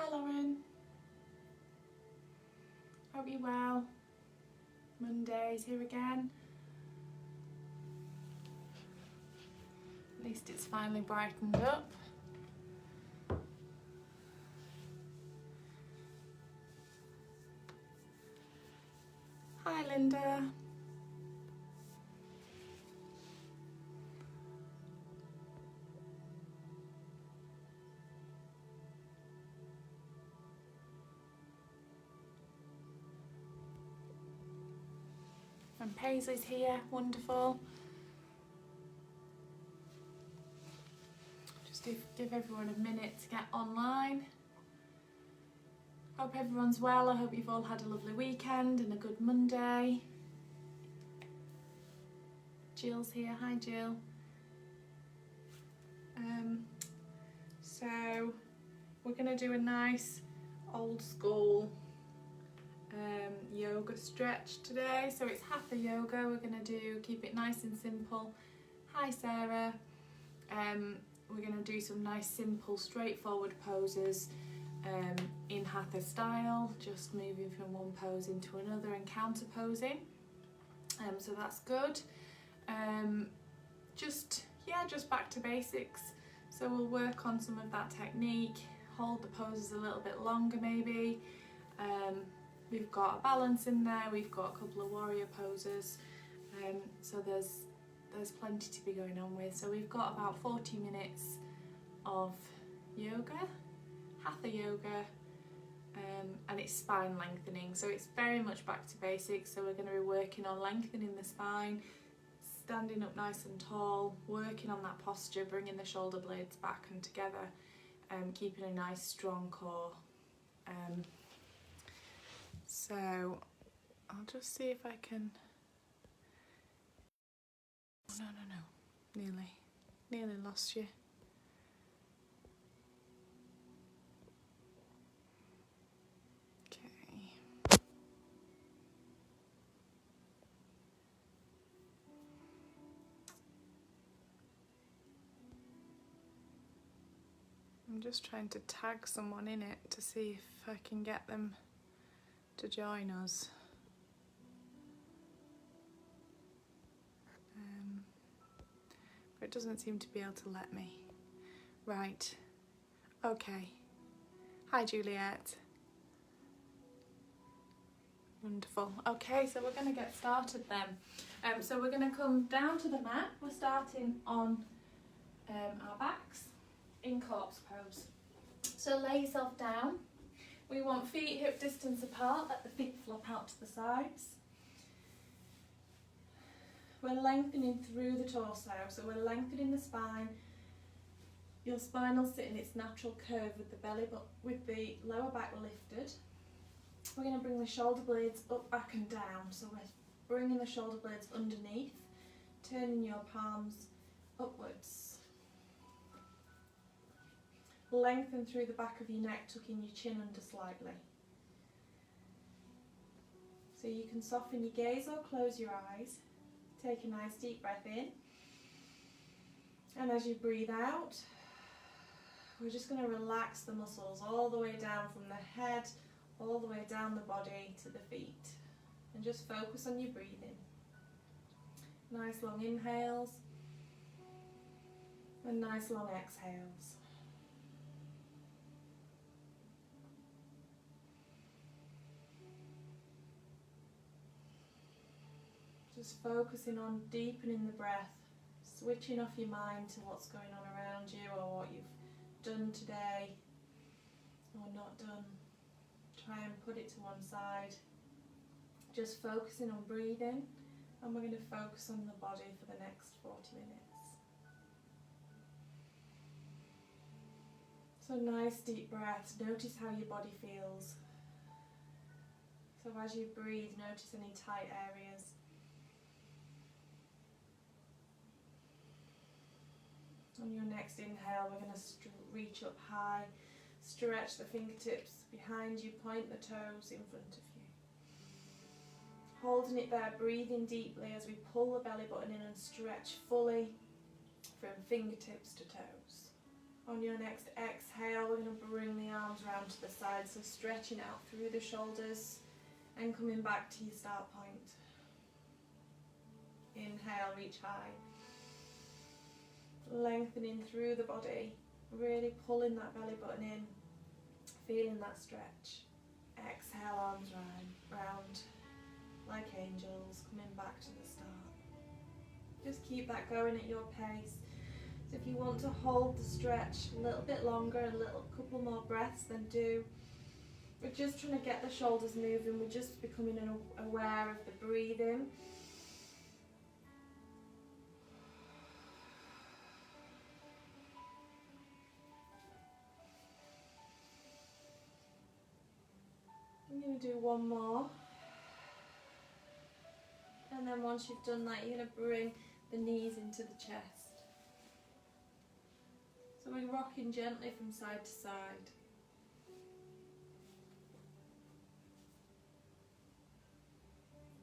Hi Lauren. Hope you're well. Monday's here again. At least it's finally brightened up. Hi Linda. And Paisley's here, wonderful. Just give everyone a minute to get online. Hope everyone's well. I hope you've all had a lovely weekend and a good Monday. Jill's here. Hi Jill. So we're going to do a nice old school yoga stretch today. So it's hatha yoga. We're going to keep it nice and simple. Hi Sarah. We're going to do some nice simple straightforward poses in hatha style, just moving from one pose into another and counter posing. So that's good. Just back to basics. So we'll work on some of that technique, hold the poses a little bit longer maybe. We've got a balance in there, we've got a couple of warrior poses, so there's plenty to be going on with. So we've got about 40 minutes of yoga, hatha yoga, and it's spine lengthening, so it's very much back to basics. So we're going to be working on lengthening the spine, standing up nice and tall, working on that posture, bringing the shoulder blades back and together, keeping a nice strong core. So I'll just see if I can... No, nearly lost you. Okay. I'm just trying to tag someone in it to see if I can get them to join us. But it doesn't seem to be able to let me. Right. Okay. Hi Juliet. Wonderful. Okay, so we're going to get started then. So we're going to come down to the mat. We're starting on our backs in corpse pose. So lay yourself down. We want feet hip distance apart, let the feet flop out to the sides. We're lengthening through the torso, so we're lengthening the spine. Your spine will sit in its natural curve with the belly, but with the lower back lifted. We're going to bring the shoulder blades up, back and down. So we're bringing the shoulder blades underneath, turning your palms upwards. Lengthen through the back of your neck, tucking your chin under slightly. So you can soften your gaze or close your eyes. Take a nice deep breath in. And as you breathe out, we're just going to relax the muscles all the way down from the head, all the way down the body to the feet. And just focus on your breathing. Nice long inhales and nice long exhales. Just focusing on deepening the breath, switching off your mind to what's going on around you or what you've done today or not done. Try and put it to one side. Just focusing on breathing, and we're going to focus on the body for the next 40 minutes. So nice deep breaths. Notice how your body feels. So as you breathe, notice any tight areas. On your next inhale, we're going to reach up high, stretch the fingertips behind you, point the toes in front of you. Holding it there, breathing deeply as we pull the belly button in and stretch fully from fingertips to toes. On your next exhale, we're going to bring the arms around to the side, so stretching out through the shoulders and coming back to your start point. Inhale, reach high. Lengthening through the body, really pulling that belly button in, feeling that stretch. Exhale, arms round like angels, coming back to the start. Just keep that going at your pace. So if you want to hold the stretch a little bit longer, a couple more breaths, then do. We're just trying to get the shoulders moving, we're just becoming aware of the breathing. I'm going to do one more. And then once you've done that, you're going to bring the knees into the chest. So we're rocking gently from side to side.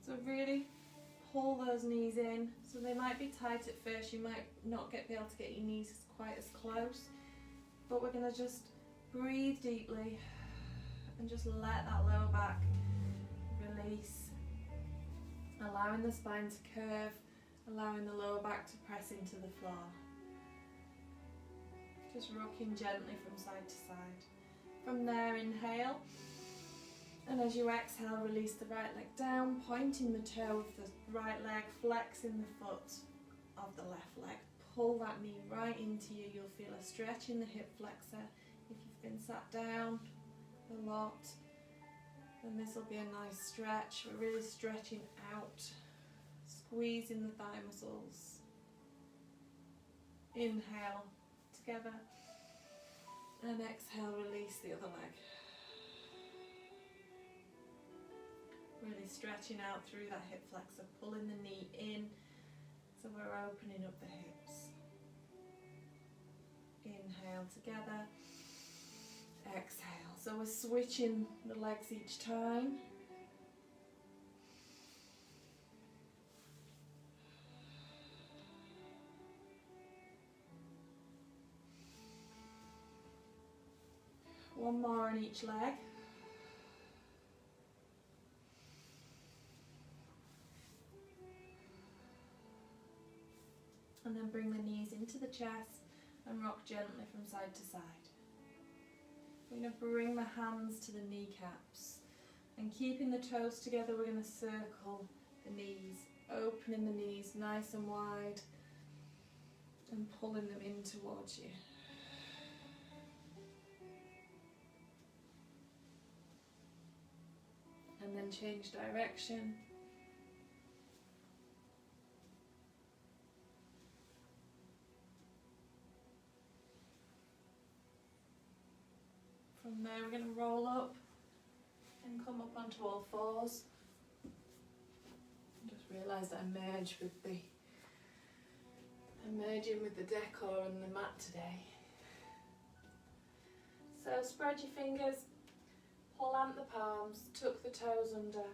So really pull those knees in. So they might be tight at first, you might not be able to get your knees quite as close. But we're going to just breathe deeply and just let that lower back release. Allowing the spine to curve, allowing the lower back to press into the floor. Just rocking gently from side to side. From there, inhale. And as you exhale, release the right leg down, pointing the toe of the right leg, flexing the foot of the left leg. Pull that knee right into you. You'll feel a stretch in the hip flexor. If you've been sat down a lot, then this will be a nice stretch. We're really stretching out, squeezing the thigh muscles. Inhale together, and exhale, release the other leg. Really stretching out through that hip flexor, pulling the knee in, so we're opening up the hips. Inhale together, exhale. So we're switching the legs each time. One more on each leg. And then bring the knees into the chest and rock gently from side to side. We're going to bring the hands to the kneecaps, and keeping the toes together, we're going to circle the knees, opening the knees nice and wide and pulling them in towards you. And then change direction. From there, we're going to roll up and come up onto all fours. I just realised I merging with the decor and the mat today. So spread your fingers, plant the palms, tuck the toes under.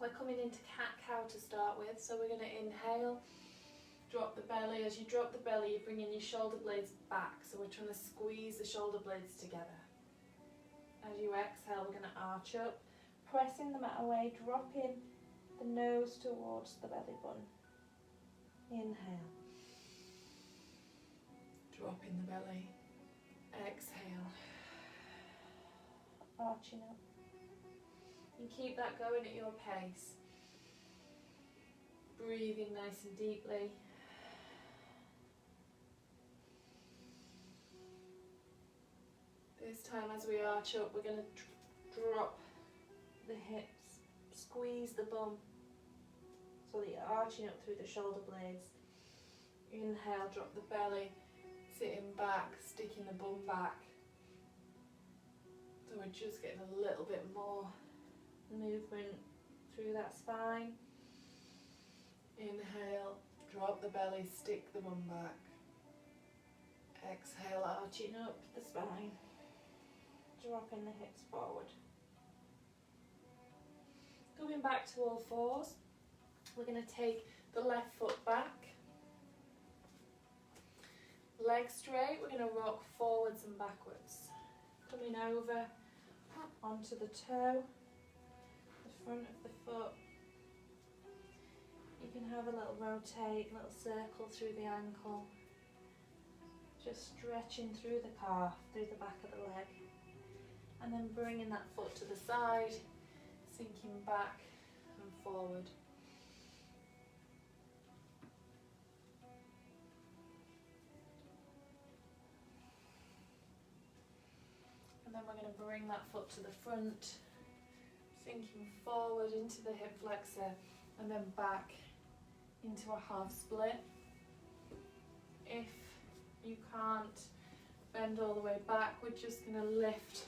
We're coming into cat-cow to start with, so we're going to inhale, drop the belly. As you drop the belly, you're bringing your shoulder blades back, so we're trying to squeeze the shoulder blades together. As you exhale, we're going to arch up, pressing the mat away, dropping the nose towards the belly button. Inhale, dropping the belly, exhale, arching up. And keep that going at your pace. Breathing nice and deeply. This time as we arch up, we're going to drop the hips, squeeze the bum so that you're arching up through the shoulder blades. Inhale, drop the belly, sitting back, sticking the bum back. So we're just getting a little bit more movement through that spine. Inhale, drop the belly, stick the bum back. Exhale, arching up the spine, dropping the hips forward. Going back to all fours, we're going to take the left foot back, Legs straight, we're going to rock forwards and backwards. Coming over onto the toe, the front of the foot. You can have a little rotate, little circle through the ankle. Just stretching through the calf, through the back of the leg. And then bringing that foot to the side, sinking back and forward. And then we're going to bring that foot to the front, sinking forward into the hip flexor and then back into a half split. If you can't bend all the way back, we're just going to lift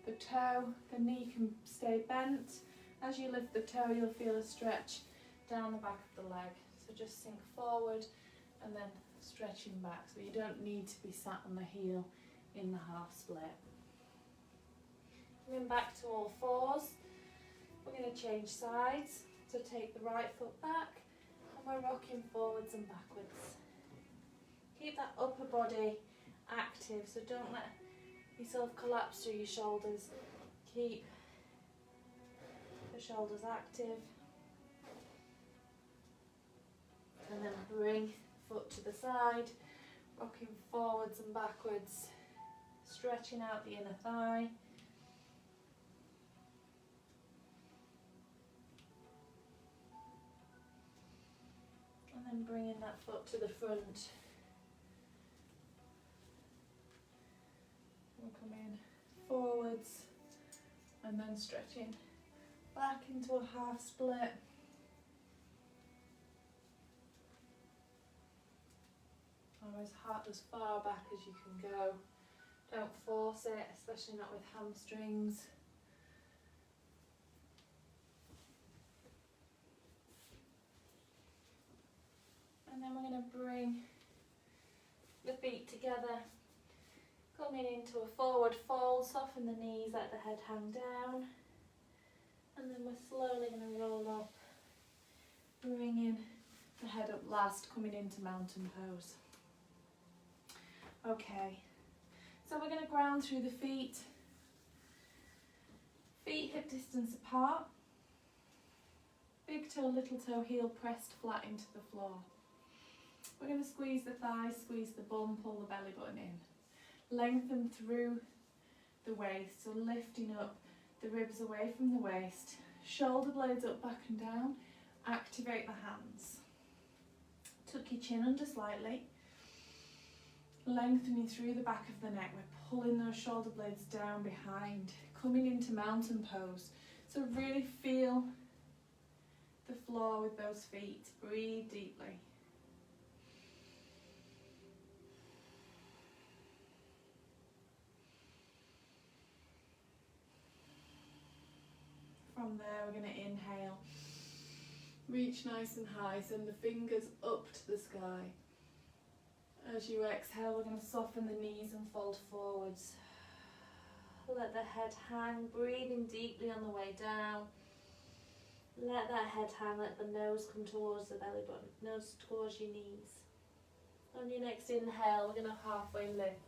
the toe. The knee can stay bent. As you lift the toe, you'll feel a stretch down the back of the leg. So just sink forward and then stretching back. So you don't need to be sat on the heel in the half split. Coming back to all fours, we're going to change sides. So take the right foot back and we're rocking forwards and backwards. Keep that upper body active, so don't let yourself collapse through your shoulders. Keep the shoulders active. And then bring foot to the side, rocking forwards and backwards, stretching out the inner thigh. And then bringing that foot to the front. We'll come in forwards and then stretching back into a half split. As far back as you can go. Don't force it, especially not with hamstrings. And then we're going to bring the feet together, coming into a forward fold, soften the knees, let the head hang down. And then we're slowly going to roll up, bringing the head up last, coming into mountain pose. Okay, so we're going to ground through the feet. Feet hip distance apart. Big toe, little toe, heel pressed flat into the floor. We're going to squeeze the thighs, squeeze the bum, pull the belly button in. Lengthen through the waist, so lifting up the ribs away from the waist. Shoulder blades up, back and down. Activate the hands. Tuck your chin under slightly. Lengthening through the back of the neck. We're pulling those shoulder blades down behind. Coming into mountain pose. So really feel the floor with those feet. Breathe deeply. From there we're going to inhale. Reach nice and high, send the fingers up to the sky. As you exhale, we're going to soften the knees and fold forwards. Let the head hang, breathing deeply on the way down. Let that head hang, let the nose come towards the belly button, nose towards your knees. On your next inhale, we're going to halfway lift.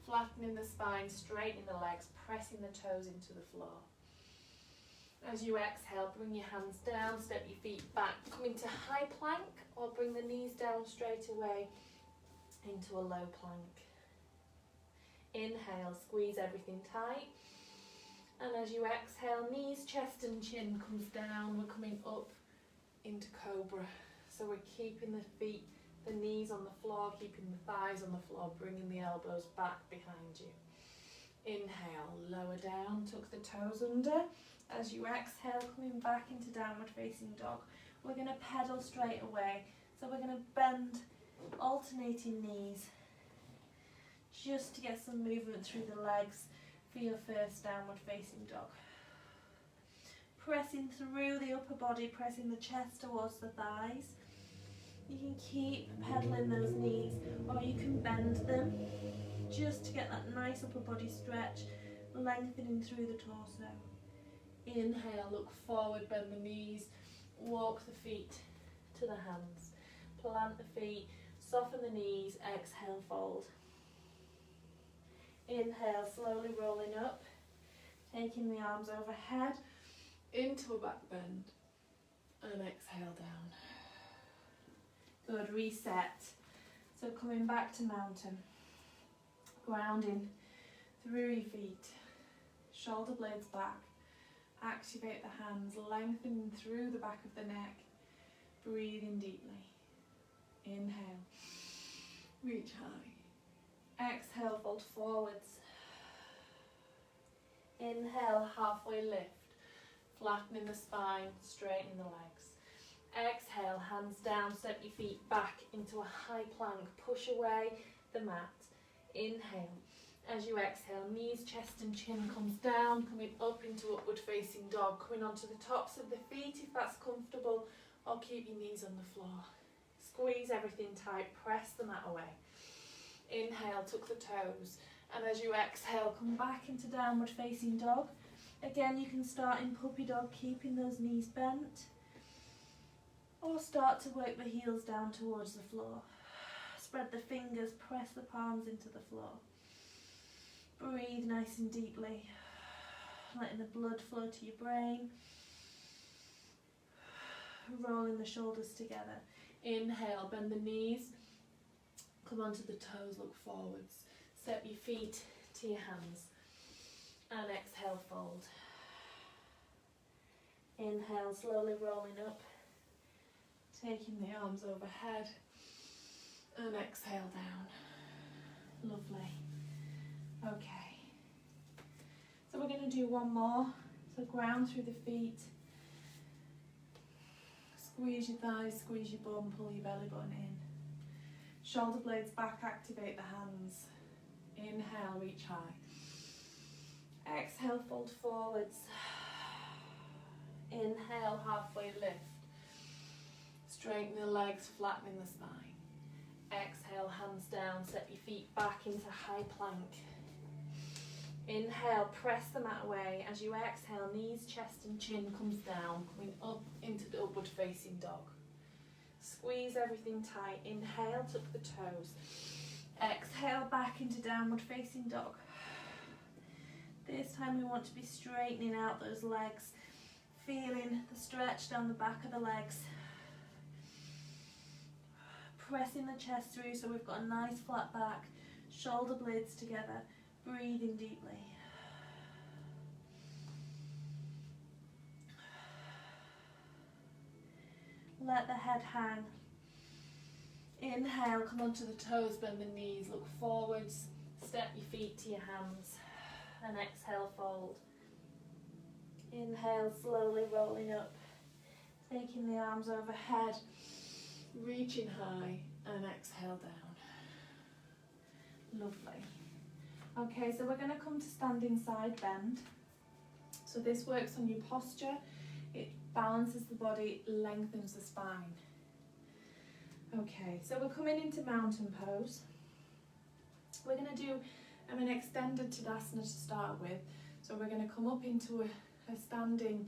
Flattening the spine, straightening the legs, pressing the toes into the floor. As you exhale, bring your hands down, step your feet back, come into high plank or bring the knees down straight away into a low plank. Inhale, squeeze everything tight. And as you exhale, knees, chest and chin comes down. We're coming up into cobra. So we're keeping the feet, the knees on the floor, keeping the thighs on the floor, bringing the elbows back behind you. Inhale, lower down, tuck the toes under. As you exhale, coming back into downward facing dog. We're going to pedal straight away. So we're going to bend, alternating knees, just to get some movement through the legs for your first downward facing dog. Pressing through the upper body, pressing the chest towards the thighs. You can keep pedaling those knees, or you can bend them just to get that nice upper body stretch, lengthening through the torso. Inhale, look forward, bend the knees, walk the feet to the hands. Plant the feet, soften the knees, exhale, fold. Inhale, slowly rolling up, taking the arms overhead into a back bend, and exhale down. Good, reset. So coming back to mountain, grounding through your feet, shoulder blades back, activate the hands, lengthening through the back of the neck, breathing deeply. Inhale, reach high. Exhale, fold forwards. Inhale, halfway lift, flattening the spine, straightening the legs. Exhale, hands down, step your feet back into a high plank, push away the mat. Inhale. As you exhale, knees, chest and chin comes down, coming up into upward facing dog, coming onto the tops of the feet if that's comfortable, or keep your knees on the floor. Squeeze everything tight, press the mat away. Inhale, tuck the toes, and as you exhale, come back into downward facing dog. Again, you can start in puppy dog, keeping those knees bent, or start to work the heels down towards the floor. Spread the fingers, press the palms into the floor. Breathe nice and deeply, letting the blood flow to your brain. Rolling the shoulders together. Inhale, bend the knees, come onto the toes, look forwards. Step your feet to your hands, and exhale, fold. Inhale, slowly rolling up, taking the arms overhead, and exhale down. Lovely. Okay, so we're going to do one more. So ground through the feet, squeeze your thighs, squeeze your bum, pull your belly button in. Shoulder blades back, activate the hands. Inhale, reach high. Exhale, fold forwards. Inhale, halfway lift. Straighten the legs, flattening the spine. Exhale, hands down, step your feet back into high plank. Inhale, press the mat away. As you exhale, knees, chest and chin comes down, coming up into the upward facing dog. Squeeze everything tight. Inhale, tuck the toes. Exhale, back into downward facing dog. This time we want to be straightening out those legs, feeling the stretch down the back of the legs. Pressing the chest through so we've got a nice flat back, shoulder blades together. Breathing deeply. Let the head hang. Inhale, come onto the toes, bend the knees, look forwards, step your feet to your hands, and exhale, fold. Inhale, slowly rolling up, taking the arms overhead, reaching high, and exhale down. Lovely. Okay, so we're going to come to standing side bend. So this works on your posture, it balances the body, lengthens the spine. Okay, so we're coming into mountain pose. We're going to do an extended Tadasana to start with. So we're going to come up into a standing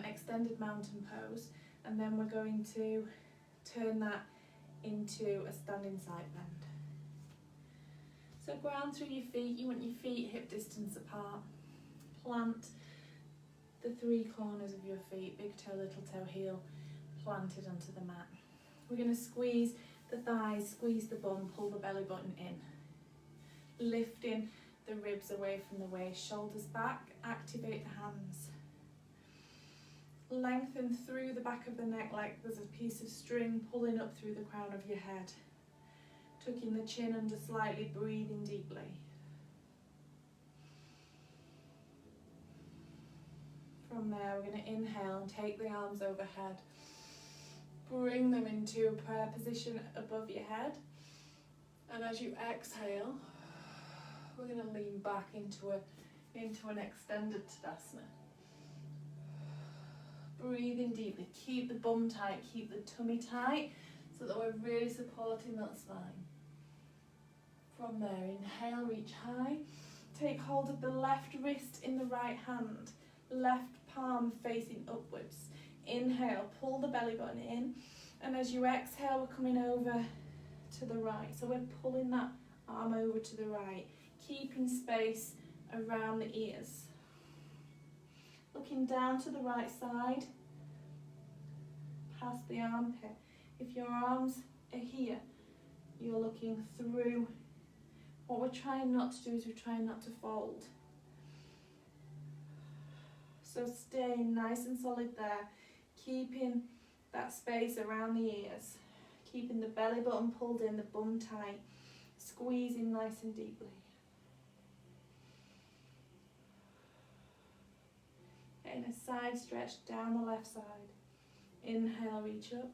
extended mountain pose, and then we're going to turn that into a standing side bend. So ground through your feet, you want your feet hip distance apart. Plant the three corners of your feet, big toe, little toe, heel, planted onto the mat. We're going to squeeze the thighs, squeeze the bum, pull the belly button in. Lifting the ribs away from the waist, shoulders back, activate the hands. Lengthen through the back of the neck like there's a piece of string pulling up through the crown of your head. Tucking the chin under slightly, breathing deeply. From there, we're going to inhale and take the arms overhead. Bring them into a prayer position above your head. And as you exhale, we're going to lean back into an extended Tadasana. Breathing deeply. Keep the bum tight, keep the tummy tight, so that we're really supporting that spine. From there, inhale, reach high. Take hold of the left wrist in the right hand. Left palm facing upwards. Inhale, pull the belly button in. And as you exhale, we're coming over to the right. So we're pulling that arm over to the right, keeping space around the ears. Looking down to the right side, past the armpit. If your arms are here, you're looking through. What we're trying not to do is we're trying not to fold. So staying nice and solid there, keeping that space around the ears, keeping the belly button pulled in, the bum tight, squeezing nice and deeply. Getting a side stretch down the left side. Inhale, reach up.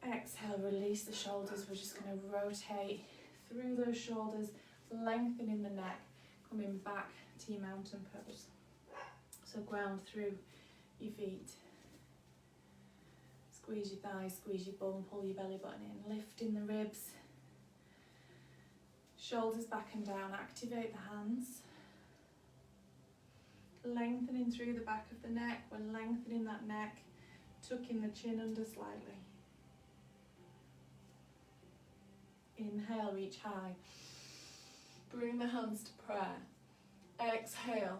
Exhale, release the shoulders. We're just going to rotate through those shoulders, lengthening the neck, coming back to your mountain pose. So ground through your feet. Squeeze your thighs, squeeze your bum, pull your belly button in, lifting the ribs. Shoulders back and down, activate the hands. Lengthening through the back of the neck. We're lengthening that neck, tucking the chin under slightly. Inhale, reach high. Bring the hands to prayer. Exhale,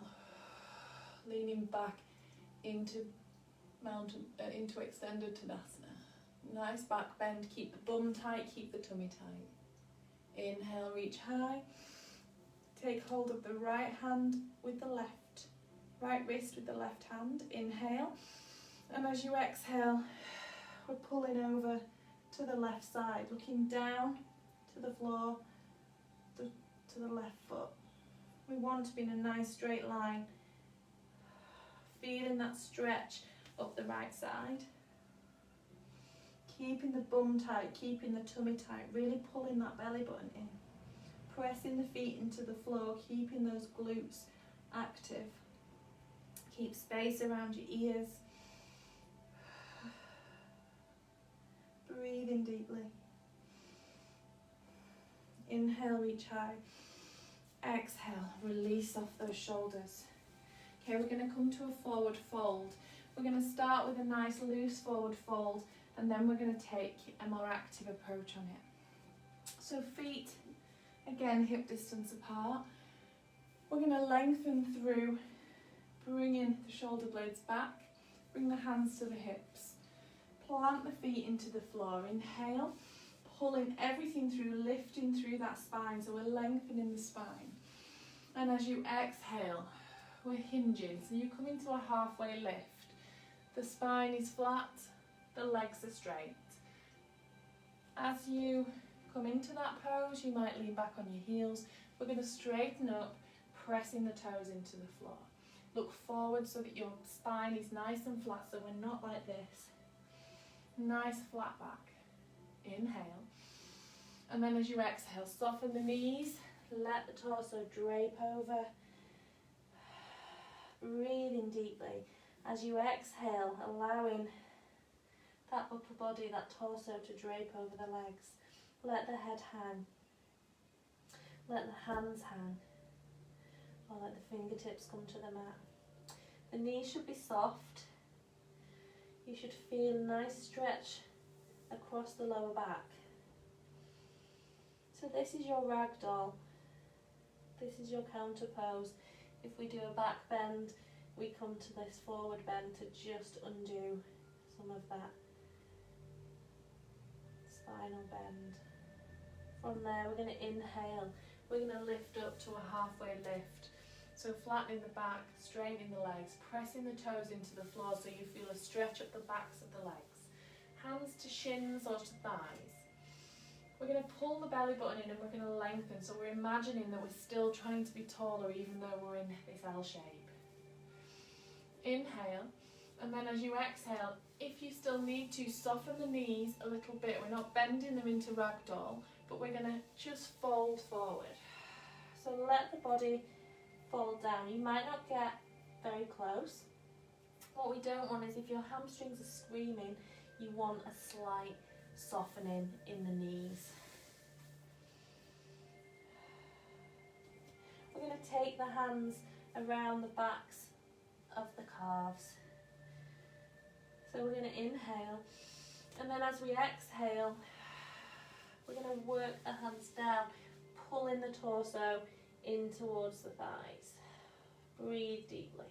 leaning back into into extended Tadasana. Nice back bend, keep the bum tight, keep the tummy tight. Inhale, reach high. Take hold of the right hand with the left, right wrist with the left hand. Inhale. And as you exhale, we're pulling over to the left side, looking down to the floor, to the left foot. We want to be in a nice straight line, feeling that stretch up the right side. Keeping the bum tight, keeping the tummy tight, really pulling that belly button in. Pressing the feet into the floor, keeping those glutes active. Keep space around your ears. Breathing deeply. Inhale, reach high. Exhale, release off those shoulders. Okay, we're going to come to a forward fold. We're going to start with a nice loose forward fold, and then we're going to take a more active approach on it. So feet, again, hip distance apart. We're going to lengthen through, bringing the shoulder blades back, bring the hands to the hips. Plant the feet into the floor. Inhale, pulling everything through, lifting through that spine, so we're lengthening the spine. And as you exhale, we're hinging, so you come into a halfway lift. The spine is flat, the legs are straight. As you come into that pose, you might lean back on your heels. We're going to straighten up, pressing the toes into the floor. Look forward so that your spine is nice and flat, so we're not like this. Nice flat back. Inhale. And then as you exhale, soften the knees, let the torso drape over. Breathing deeply. As you exhale, allowing that upper body, that torso to drape over the legs. Let the head hang. Let the hands hang. Or let the fingertips come to the mat. The knees should be soft. You should feel a nice stretch across the lower back. So this is your ragdoll. This is your counter pose. If we do a back bend, we come to this forward bend to just undo some of that spinal bend. From there, we're going to inhale. We're going to lift up to a halfway lift. So flattening the back, straightening the legs, pressing the toes into the floor so you feel a stretch up the backs of the legs. Hands to shins or to thighs. We're going to pull the belly button in and we're going to lengthen. So we're imagining that we're still trying to be taller even though we're in this L shape. Inhale, and then as you exhale, if you still need to, soften the knees a little bit. We're not bending them into ragdoll, but we're going to just fold forward. So let the body fold down. You might not get very close. What we don't want is if your hamstrings are screaming, you want a slight softening in the knees. We're going to take the hands around the backs of the calves. So we're going to inhale, and then as we exhale, We're going to work the hands down, pulling the torso in towards the thighs. Breathe deeply.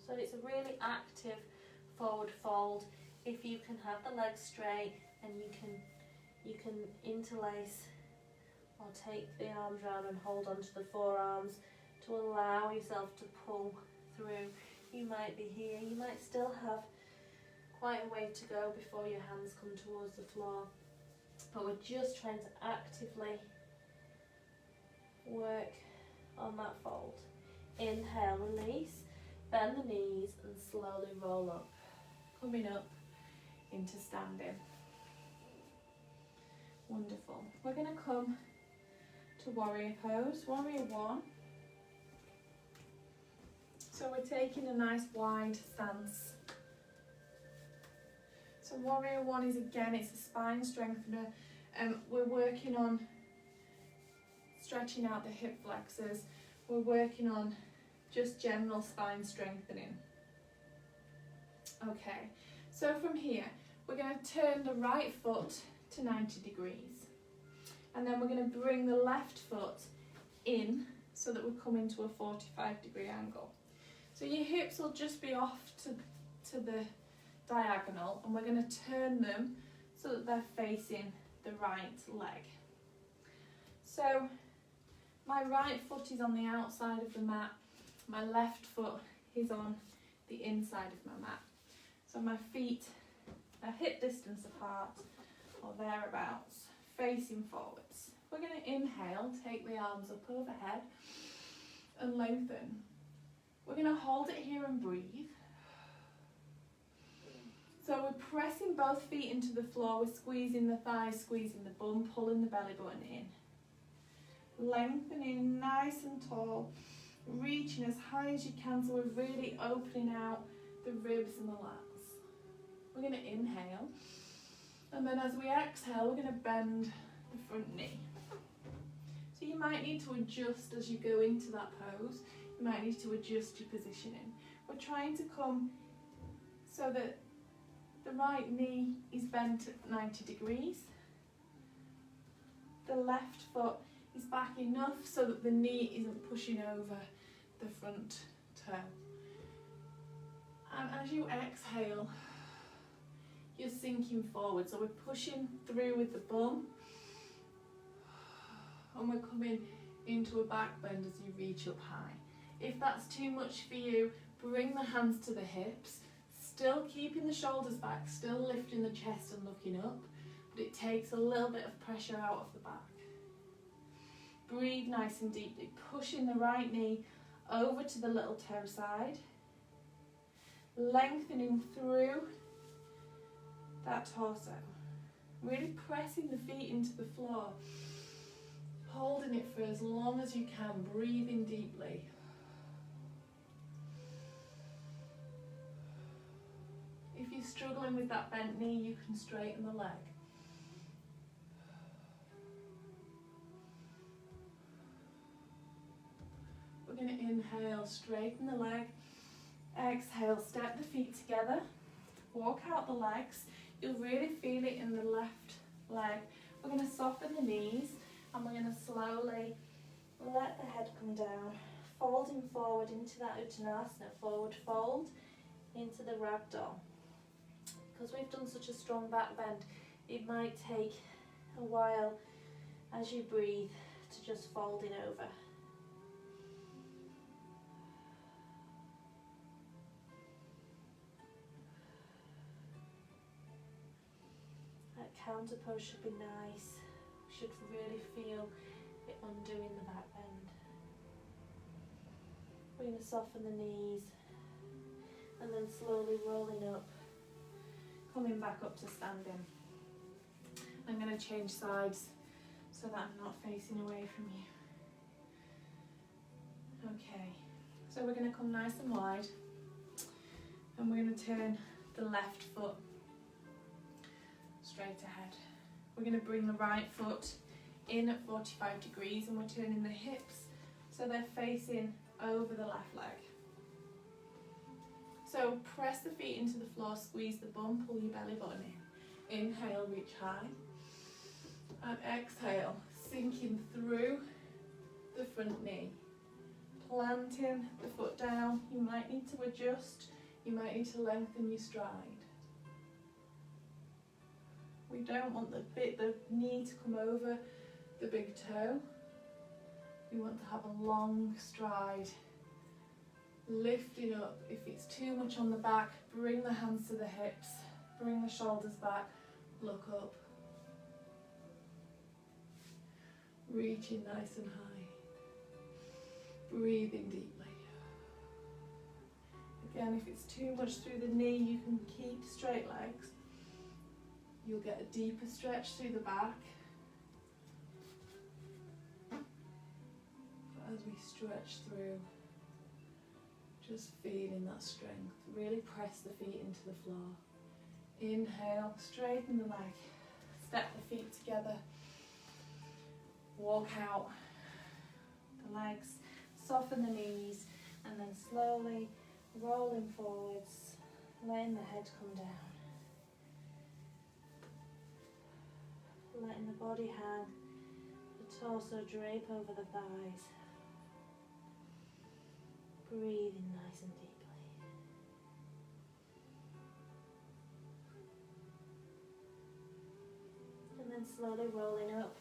So it's a really active forward fold. If you can have the legs straight and you can interlace or take the arms round and hold onto the forearms to allow yourself to pull through. You might be here, you might still have quite a way to go before your hands come towards the floor, but we're just trying to actively work on that fold. Inhale, release, bend the knees and slowly roll up, coming up into standing. Wonderful. We're going to come to warrior pose, warrior one. So we're taking a nice wide stance. So warrior one is, again, it's a spine strengthener. We're working on stretching out the hip flexors. We're working on just general spine strengthening. Okay, so from here, we're going to turn the right foot to 90 degrees. And then we're going to bring the left foot in so that we come into a 45-degree angle. So your hips will just be off to the diagonal, and we're going to turn them so that they're facing the right leg. So my right foot is on the outside of the mat, my left foot is on the inside of my mat. So my feet are hip distance apart or thereabouts, facing forwards. We're going to inhale, take the arms up overhead and lengthen. We're going to hold it here and breathe. So we're pressing both feet into the floor, we're squeezing the thighs, squeezing the bum, pulling the belly button in. Lengthening nice and tall, reaching as high as you can, so we're really opening out the ribs and the lats. We're going to inhale, and then as we exhale, we're going to bend the front knee. So you might need to adjust as you go into that pose, you might need to adjust your positioning. We're trying to come so that the right knee is bent at 90 degrees. The left foot is back enough so that the knee isn't pushing over the front toe. And as you exhale, you're sinking forward. So we're pushing through with the bum, and we're coming into a back bend as you reach up high. If that's too much for you, bring the hands to the hips. Still keeping the shoulders back, still lifting the chest and looking up, but it takes a little bit of pressure out of the back. Breathe nice and deeply, pushing the right knee over to the little toe side, lengthening through that torso, really pressing the feet into the floor, holding it for as long as you can, breathing deeply. If you're struggling with that bent knee, you can straighten the leg. We're going to inhale, straighten the leg. Exhale, step the feet together. Walk out the legs. You'll really feel it in the left leg. We're going to soften the knees, and we're going to slowly let the head come down, folding forward into that Uttanasana, forward fold into the ragdoll. Because we've done such a strong back bend, it might take a while as you breathe to just folding over. That counter pose should be nice. We should really feel it undoing the back bend. We're going to soften the knees and then slowly rolling up, coming back up to standing. I'm going to change sides so that I'm not facing away from you. Okay, so we're going to come nice and wide, and we're going to turn the left foot straight ahead. We're going to bring the right foot in at 45 degrees, and we're turning the hips so they're facing over the left leg. So press the feet into the floor, squeeze the bum, pull your belly button in. Inhale, reach high. And exhale, sinking through the front knee. Planting the foot down. You might need to adjust. You might need to lengthen your stride. We don't want the knee to come over the big toe. We want to have a long stride. Lifting up. If it's too much on the back, bring the hands to the hips. Bring the shoulders back. Look up. Reaching nice and high. Breathing deeply. Again, if it's too much through the knee, you can keep straight legs. You'll get a deeper stretch through the back. But as we stretch through, just feeling that strength. Really press the feet into the floor. Inhale, straighten the leg. Step the feet together. Walk out the legs. Soften the knees. And then slowly rolling forwards. Letting the head come down. Letting the body hang. The torso drape over the thighs. Breathing nice and deeply. And then slowly rolling up,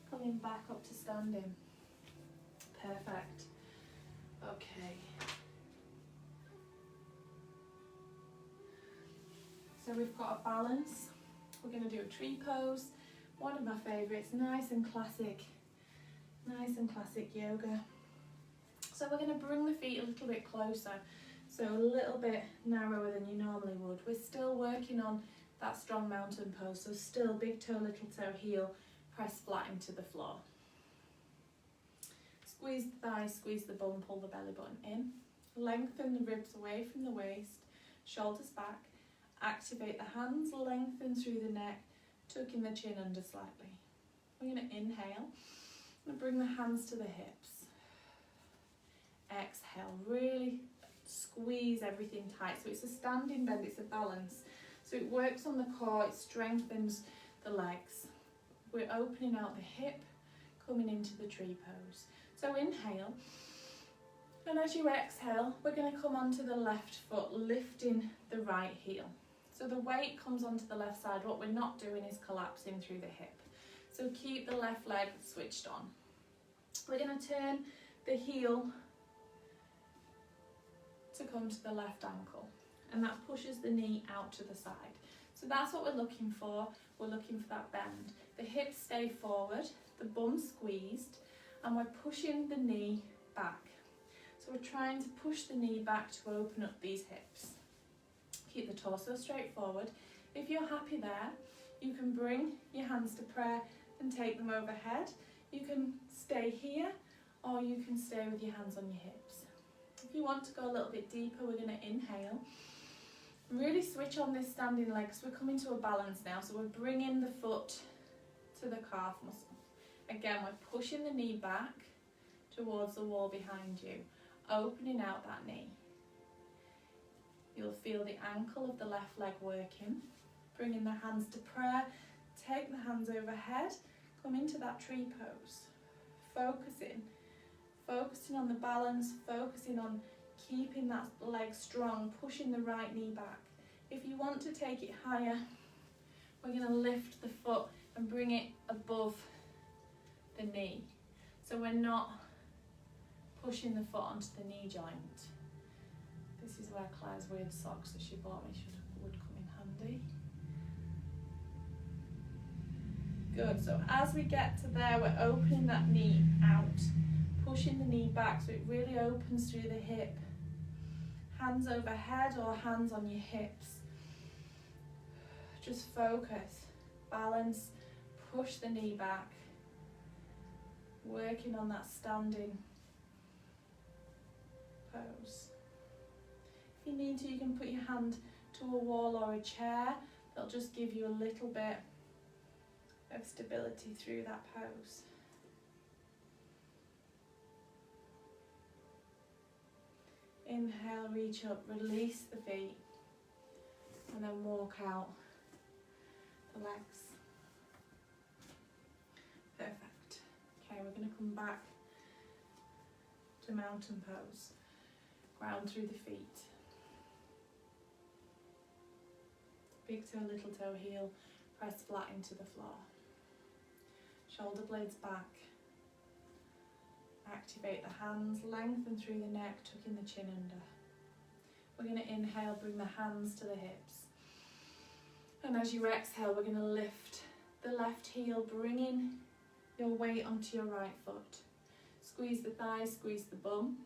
coming back up to standing. Perfect. Okay. So we've got a balance. We're going to do a tree pose. One of my favourites, nice and classic yoga. So we're going to bring the feet a little bit closer, so a little bit narrower than you normally would. We're still working on that strong mountain pose, so still big toe, little toe, heel, press flat into the floor. Squeeze the thighs, squeeze the bum, pull the belly button in. Lengthen the ribs away from the waist, shoulders back. Activate the hands, lengthen through the neck, tucking the chin under slightly. We're going to inhale and bring the hands to the hips. Exhale, really squeeze everything tight. So it's a standing bend, it's a balance. So it works on the core, it strengthens the legs. We're opening out the hip, coming into the tree pose. So inhale, and as you exhale, we're going to come onto the left foot, lifting the right heel. So the weight comes onto the left side. What we're not doing is collapsing through the hip. So keep the left leg switched on. We're going to turn the heel to come to the left ankle, and that pushes the knee out to the side. So that's what we're looking for. We're looking for that bend. The hips stay forward, the bum squeezed, and we're pushing the knee back. So we're trying to push the knee back to open up these hips. Keep the torso straight forward. If you're happy there, you can bring your hands to prayer and take them overhead. You can stay here, or you can stay with your hands on your hips. If you want to go a little bit deeper, we're going to inhale. Really switch on this standing leg, because we're coming to a balance now. So we're bringing the foot to the calf muscle. Again, we're pushing the knee back towards the wall behind you, opening out that knee. You'll feel the ankle of the left leg working. Bringing the hands to prayer, take the hands overhead, come into that tree pose. Focusing on the balance, focusing on keeping that leg strong, pushing the right knee back. If you want to take it higher, we're going to lift the foot and bring it above the knee. So we're not pushing the foot onto the knee joint. This is where Claire's weird socks that she bought me would come in handy. Good, so as we get to there, we're opening that knee out, pushing the knee back so it really opens through the hip. Hands overhead or hands on your hips. Just focus, balance, push the knee back. Working on that standing pose. If you need to, you can put your hand to a wall or a chair. That'll just give you a little bit of stability through that pose. Inhale, reach up, release the feet, and then walk out the legs. Perfect. Okay, we're going to come back to mountain pose. Ground through the feet. Big toe, little toe, heel, press flat into the floor. Shoulder blades back. Activate the hands, lengthen through the neck, tucking the chin under. We're going to inhale, bring the hands to the hips. And as you exhale, we're going to lift the left heel, bringing your weight onto your right foot. Squeeze the thighs, squeeze the bum.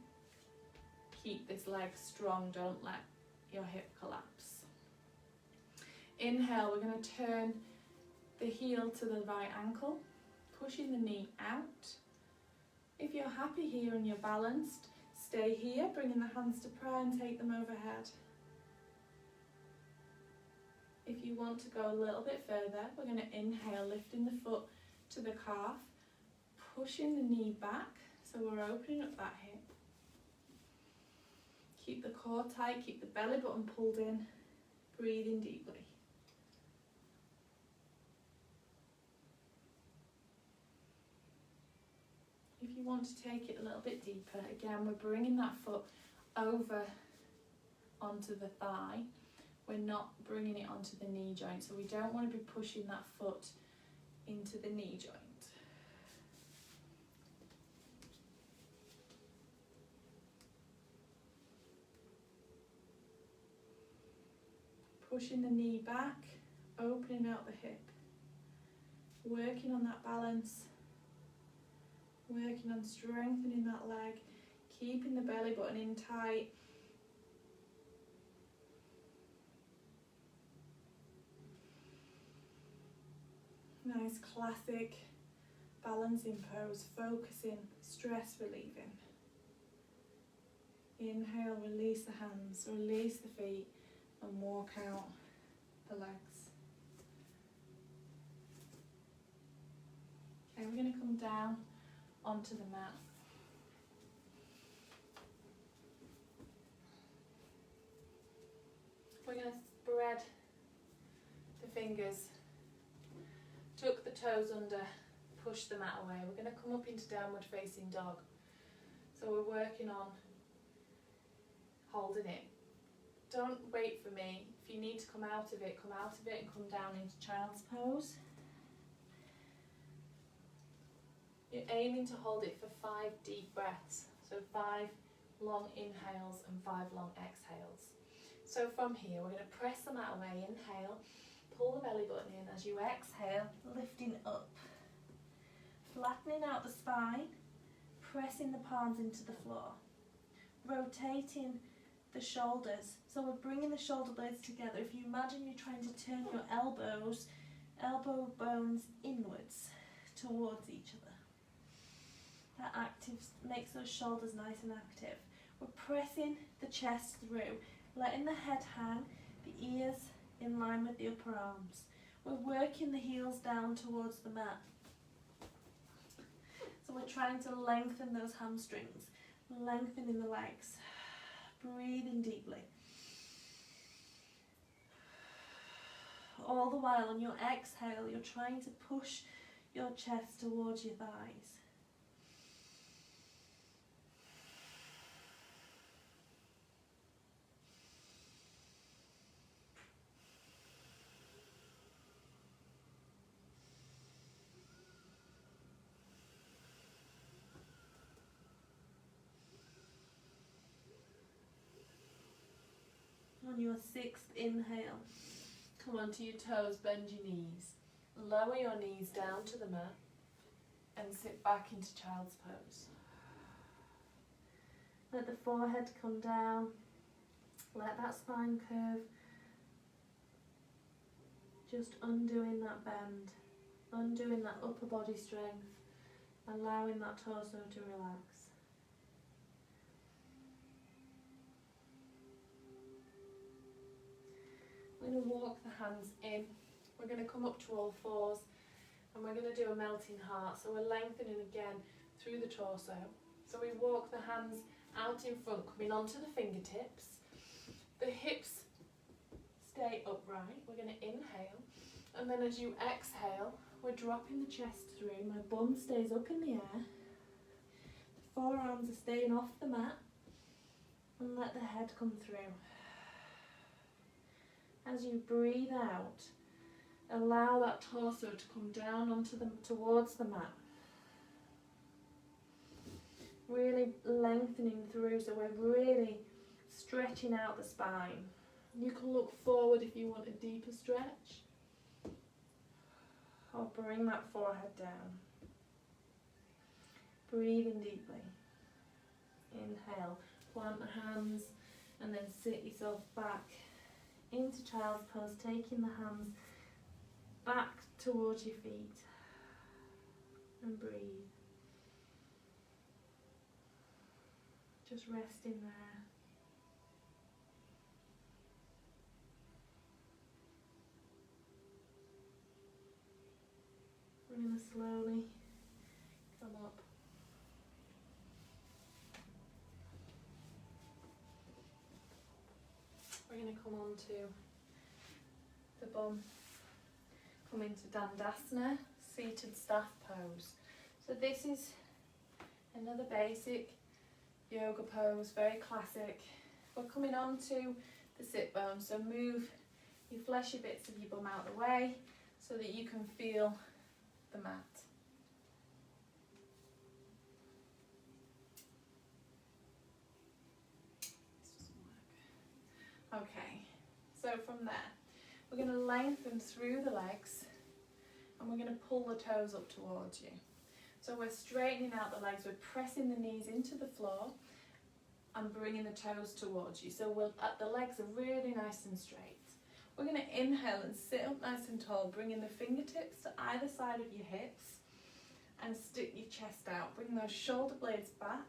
Keep this leg strong, don't let your hip collapse. Inhale, we're going to turn the heel to the right ankle, pushing the knee out. If you're happy here and you're balanced, stay here, bringing the hands to prayer and take them overhead. If you want to go a little bit further, we're going to inhale, lifting the foot to the calf, pushing the knee back, so we're opening up that hip. Keep the core tight, keep the belly button pulled in, breathing deeply. If you want to take it a little bit deeper, again, we're bringing that foot over onto the thigh. We're not bringing it onto the knee joint, so we don't want to be pushing that foot into the knee joint. Pushing the knee back, opening out the hip. Working on that balance. Working on strengthening that leg, keeping the belly button in tight. Nice classic balancing pose, focusing, stress relieving. Inhale, release the hands, release the feet, and walk out the legs. Okay, we're going to come down onto the mat. We're going to spread the fingers, tuck the toes under, push the mat away. We're going to come up into downward facing dog. So we're working on holding it. Don't wait for me. If you need to come out of it and come down into child's pose. You're aiming to hold it for 5 deep breaths. So 5 long inhales and 5 long exhales. So from here, we're going to press the mat away. Inhale, pull the belly button in. As you exhale, lifting up. Flattening out the spine, pressing the palms into the floor. Rotating the shoulders. So we're bringing the shoulder blades together. If you imagine you're trying to turn your elbow bones inwards towards each other. That makes those shoulders nice and active. We're pressing the chest through, letting the head hang, the ears in line with the upper arms. We're working the heels down towards the mat. So we're trying to lengthen those hamstrings, lengthening the legs, breathing deeply. All the while on your exhale, you're trying to push your chest towards your thighs. On your 6th inhale, come onto your toes, bend your knees. Lower your knees down to the mat and sit back into child's pose. Let the forehead come down. Let that spine curve. Just undoing that bend, undoing that upper body strength, allowing that torso to relax. We're going to walk the hands in. We're going to come up to all fours and we're going to do a melting heart. So we're lengthening again through the torso. So we walk the hands out in front, coming onto the fingertips. The hips stay upright. We're going to inhale. And then as you exhale, we're dropping the chest through. My bum stays up in the air. The forearms are staying off the mat. And let the head come through. As you breathe out, allow that torso to come down towards the mat. Really lengthening through, so we're really stretching out the spine. You can look forward if you want a deeper stretch, or bring that forehead down. Breathing deeply. Inhale, plant the hands, and then sit yourself back into child's pose, taking the hands back towards your feet, and breathe. Just resting there. We're going to slowly come up. We're going to come on to the bum, come into Dandasana, seated staff pose. So this is another basic yoga pose, very classic. We're coming on to the sit bone, so move your fleshy bits of your bum out of the way so that you can feel the mat. Okay, so from there, we're going to lengthen through the legs and we're going to pull the toes up towards you. So we're straightening out the legs, we're pressing the knees into the floor and bringing the toes towards you. So the legs are really nice and straight. We're going to inhale and sit up nice and tall, bringing the fingertips to either side of your hips and stick your chest out. Bring those shoulder blades back.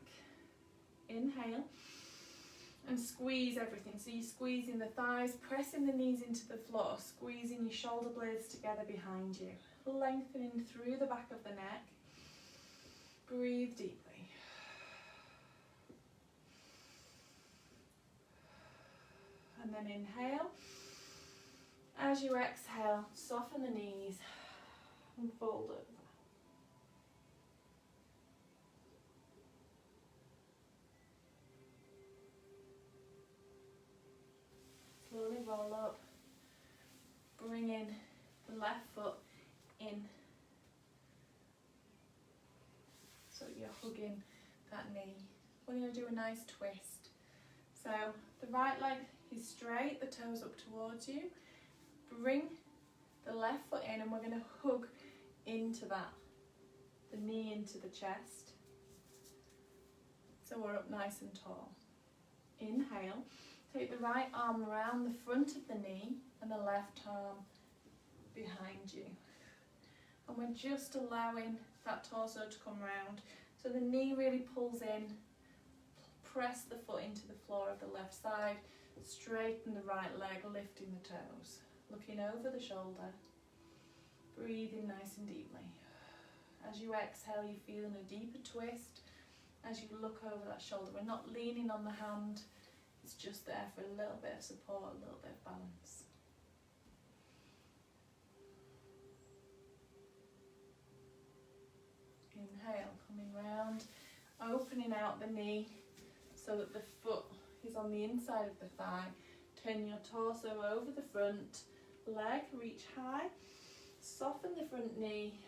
Inhale. And squeeze everything. So you're squeezing the thighs, pressing the knees into the floor, squeezing your shoulder blades together behind you. Lengthening through the back of the neck. Breathe deeply. And then inhale. As you exhale, soften the knees and fold over. Slowly roll up, bringing the left foot in so you're hugging that knee. We're going to do a nice twist. So the right leg is straight, the toes up towards you. Bring the left foot in and we're going to hug into that, the knee into the chest. So we're up nice and tall. Inhale. Take the right arm around the front of the knee and the left arm behind you. And we're just allowing that torso to come round. So the knee really pulls in. Press the foot into the floor of the left side. Straighten the right leg, lifting the toes. Looking over the shoulder. Breathing nice and deeply. As you exhale, you're feeling a deeper twist. As you look over that shoulder, we're not leaning on the hand. It's just there for a little bit of support, a little bit of balance. Inhale, coming round, opening out the knee so that the foot is on the inside of the thigh. Turn your torso over the front leg, reach high, soften the front knee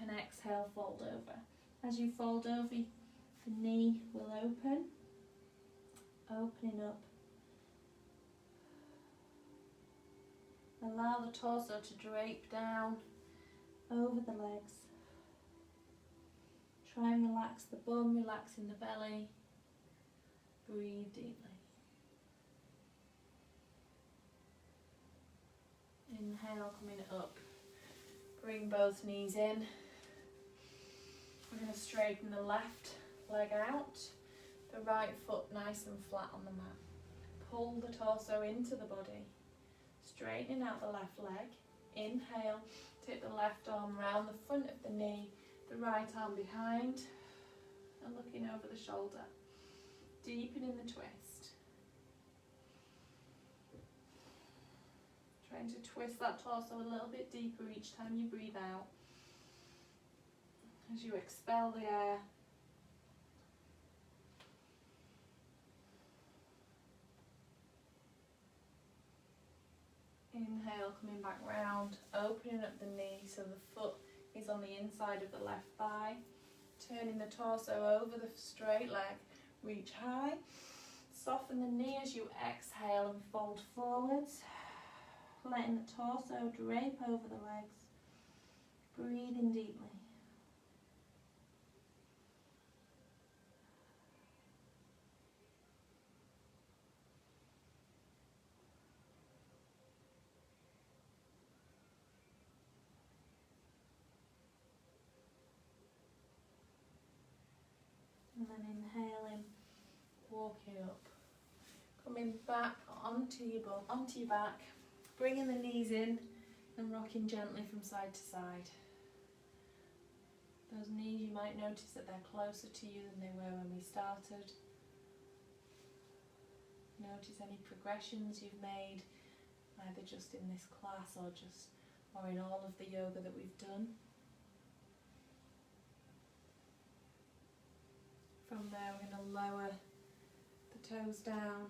and exhale, fold over. As you fold over, the knee will open. Opening up. Allow the torso to drape down over the legs. Try and relax the bum, relaxing the belly. Breathe deeply. Inhale, coming up. Bring both knees in. We're going to straighten the left leg out. The right foot nice and flat on the mat. Pull the torso into the body. Straightening out the left leg. Inhale. Take the left arm round the front of the knee. The right arm behind. and looking over the shoulder. Deepening the twist. Trying to twist that torso a little bit deeper each time you breathe out. As you expel the air. Inhale, coming back round, opening up the knee so the foot is on the inside of the left thigh. Turning the torso over the straight leg, reach high. Soften the knee as you exhale and fold forwards. Letting the torso drape over the legs. Breathing deeply. And then inhaling, walking up, coming back onto your back, bringing the knees in and rocking gently from side to side. Those knees, you might notice that they're closer to you than they were when we started. Notice any progressions you've made, either just in this class or in all of the yoga that we've done. From there, we're going to lower the toes down.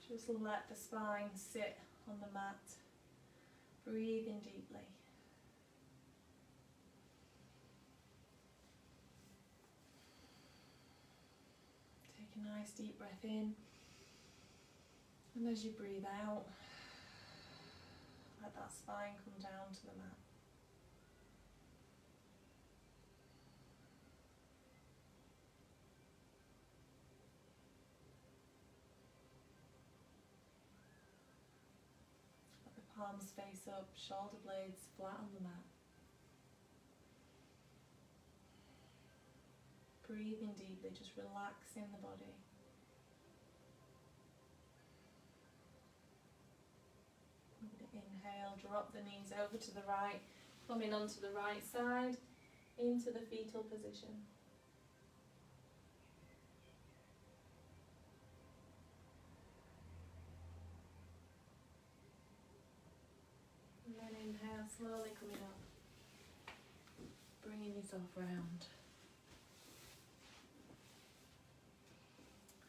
Just let the spine sit on the mat. Breathing deeply. Take a nice deep breath in. And as you breathe out, let that spine come down to the mat. Palms face up, shoulder blades flat on the mat. Breathing deeply, just relaxing the body. I'm going to inhale, drop the knees over to the right, coming onto the right side, into the fetal position. And then inhale, slowly coming up, bringing yourself round.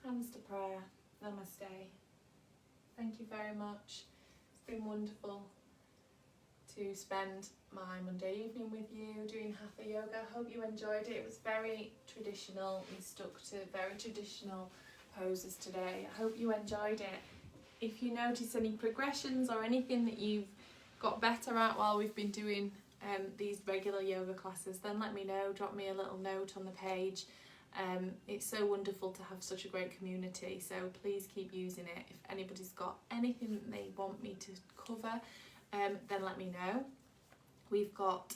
Hands to prayer. Namaste. Thank you very much. It's been wonderful to spend my Monday evening with you doing Hatha yoga. I hope you enjoyed it. It was very traditional. We stuck to very traditional poses today. I hope you enjoyed it. If you notice any progressions or anything that you've got better at while we've been doing these regular yoga classes, then let me know. Drop me a little note on the page. It's so wonderful to have such a great community, so please keep using it. If anybody's got anything that they want me to cover, then let me know. We've got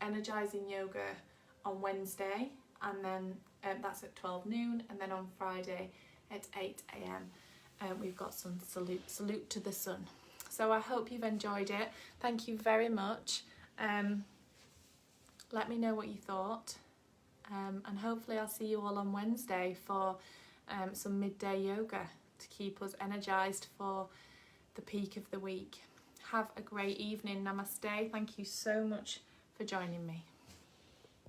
energizing yoga on Wednesday, and then that's at 12 noon, and then on Friday at 8 AM we've got some salute to the sun. So I hope you've enjoyed it. Thank you very much. Let me know what you thought. And hopefully I'll see you all on Wednesday for some midday yoga to keep us energized for the peak of the week. Have a great evening. Namaste. Thank you so much for joining me.